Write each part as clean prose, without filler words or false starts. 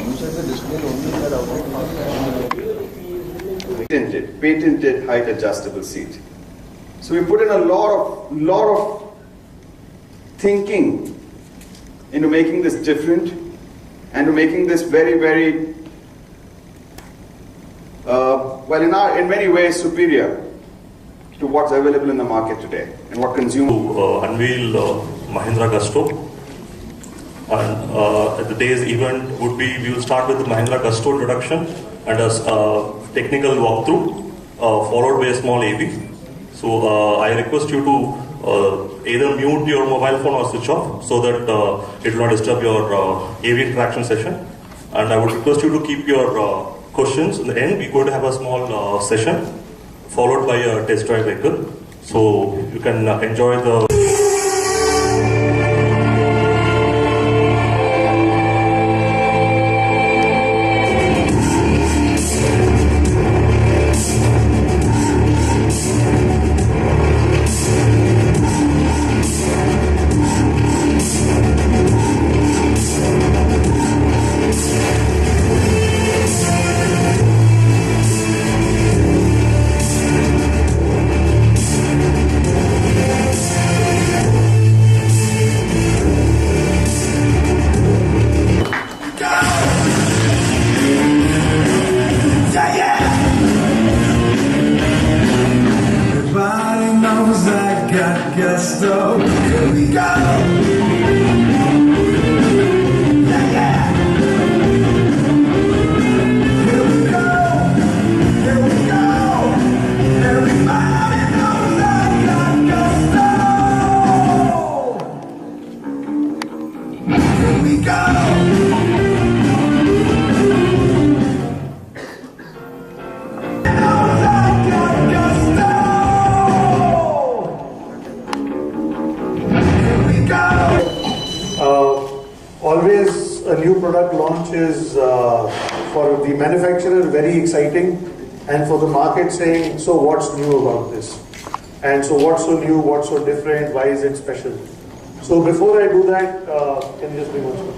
You said the display only that patented height adjustable seat. So we put in a lot of thinking into making this different and to making this very well, in many ways superior to what's available in the market today and what consumers unveil Mahindra Gusto. And at the day's event would be, we will start with the Mahindra Gusto introduction and a technical walkthrough, followed by a small AV. So I request you to either mute your mobile phone or switch off so that it will not disturb your AV interaction session. And I would request you to keep your questions in the end. We're going to have a small session followed by a test drive vehicle. So you can enjoy the Gusto, here we go. Yeah, yeah. Here we go. Here we go. Everybody knows I got gusto. Here we go. Always a new product launch is for the manufacturer very exciting, and for the market saying, so what's new about this? And so what's so new, what's so different, why is it special? So before I do that, can you just bring one step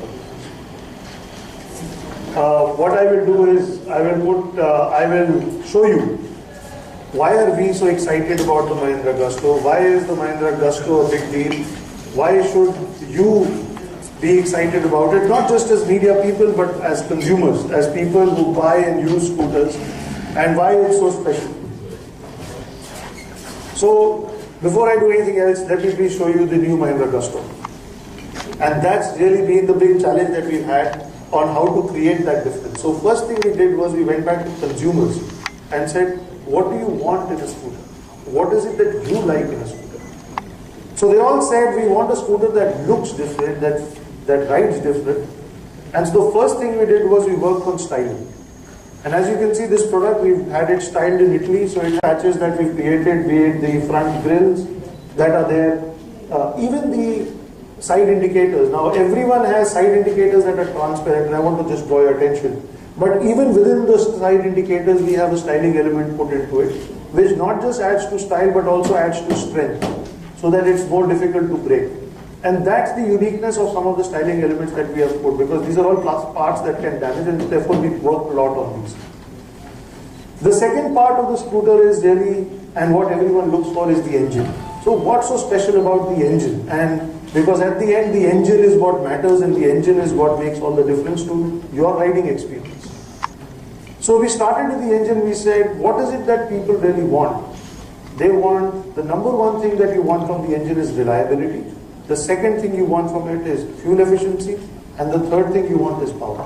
up? What I will do is I will show you why are we so excited about the Mahindra Gusto, why is the Mahindra Gusto a big deal, why should you be excited about it, not just as media people, but as consumers, as people who buy and use scooters, and why it's so special. So, before I do anything else, let me please show you the new Mahindra Gusto. And that's really been the big challenge that we've had on how to create that difference. So, first thing we did was we went back to consumers and said, what do you want in a scooter? What is it that you like in a scooter? So they all said, we want a scooter that looks different, that rides different. And so the first thing we did was we worked on styling. And as you can see, this product, we've had it styled in Italy, so it matches that we've created, be it the front grills that are there, even the side indicators. Now everyone has side indicators that are transparent, and I want to just draw your attention. But even within the side indicators, we have a styling element put into it, which not just adds to style, but also adds to strength, so that it's more difficult to break. And that's the uniqueness of some of the styling elements that we have put, because these are all parts that can damage, and therefore we work a lot on these. The second part of the scooter is really, and what everyone looks for, is the engine. So what's so special about the engine? And because at the end, the engine is what matters, and the engine is what makes all the difference to your riding experience. So we started with the engine. We said, what is it that people really want? They want, the number one thing that you want from the engine is reliability. The second thing you want from it is fuel efficiency, and the third thing you want is power.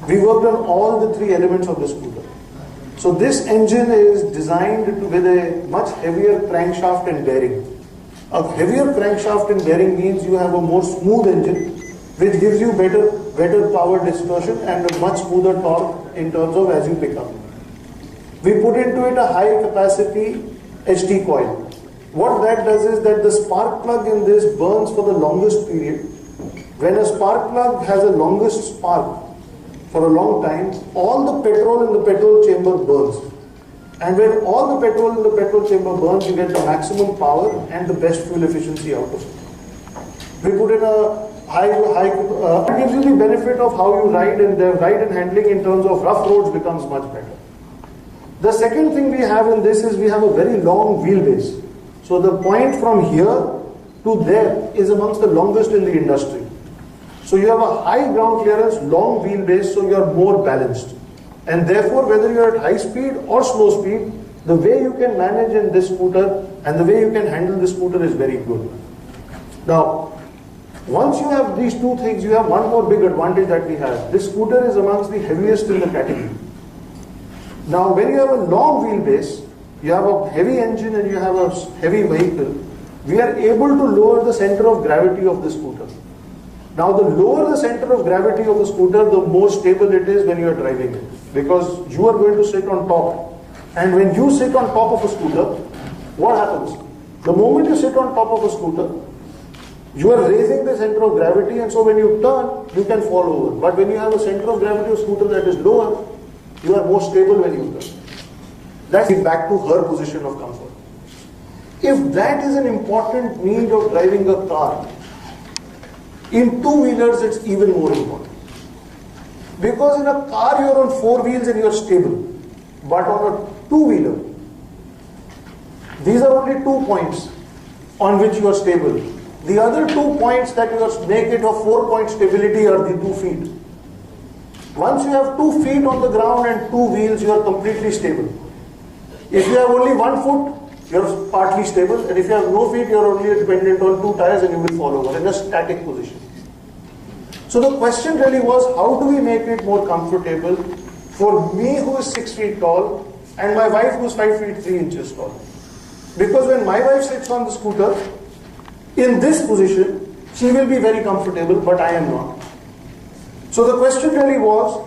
We worked on all the three elements of the scooter. So this engine is designed with a much heavier crankshaft and bearing. A heavier crankshaft and bearing means you have a more smooth engine, which gives you better power dispersion and a much smoother torque in terms of as you pick up. We put into it a high capacity HT coil. What that does is that the spark plug in this burns for the longest period. When a spark plug has a longest spark for a long time, all the petrol in the petrol chamber burns. And when all the petrol in the petrol chamber burns, you get the maximum power and the best fuel efficiency out of it. We put in a it gives you the benefit of how you ride, and the ride and handling in terms of rough roads becomes much better. The second thing we have in this is we have a very long wheelbase. So the point from here to there is amongst the longest in the industry. So you have a high ground clearance, long wheelbase, so you are more balanced. And therefore, whether you are at high speed or slow speed, the way you can manage in this scooter and the way you can handle this scooter is very good. Now, once you have these two things, you have one more big advantage that we have. This scooter is amongst the heaviest in the category. Now, when you have a long wheelbase, you have a heavy engine and you have a heavy vehicle, we are able to lower the center of gravity of the scooter. Now, the lower the center of gravity of the scooter, the more stable it is when you are driving it. Because you are going to sit on top. And when you sit on top of a scooter, what happens? The moment you sit on top of a scooter, you are raising the center of gravity, and so when you turn, you can fall over. But when you have a center of gravity of scooter that is lower, you are more stable when you turn. That's it back to her position of comfort. If that is an important need of driving a car, in two-wheelers it's even more important. Because in a car you're on four wheels and you're stable. But on a two-wheeler, these are only 2 points on which you are stable. The other 2 points that make it a 4-point stability are the 2 feet. Once you have 2 feet on the ground and 2 wheels, you are completely stable. If you have only 1 foot, you are partly stable, and if you have no feet, you are only dependent on 2 tires and you will fall over in a static position. So the question really was, how do we make it more comfortable for me who is 6 feet tall and my wife who is 5 feet 3 inches tall? Because when my wife sits on the scooter, in this position, she will be very comfortable, but I am not. So the question really was,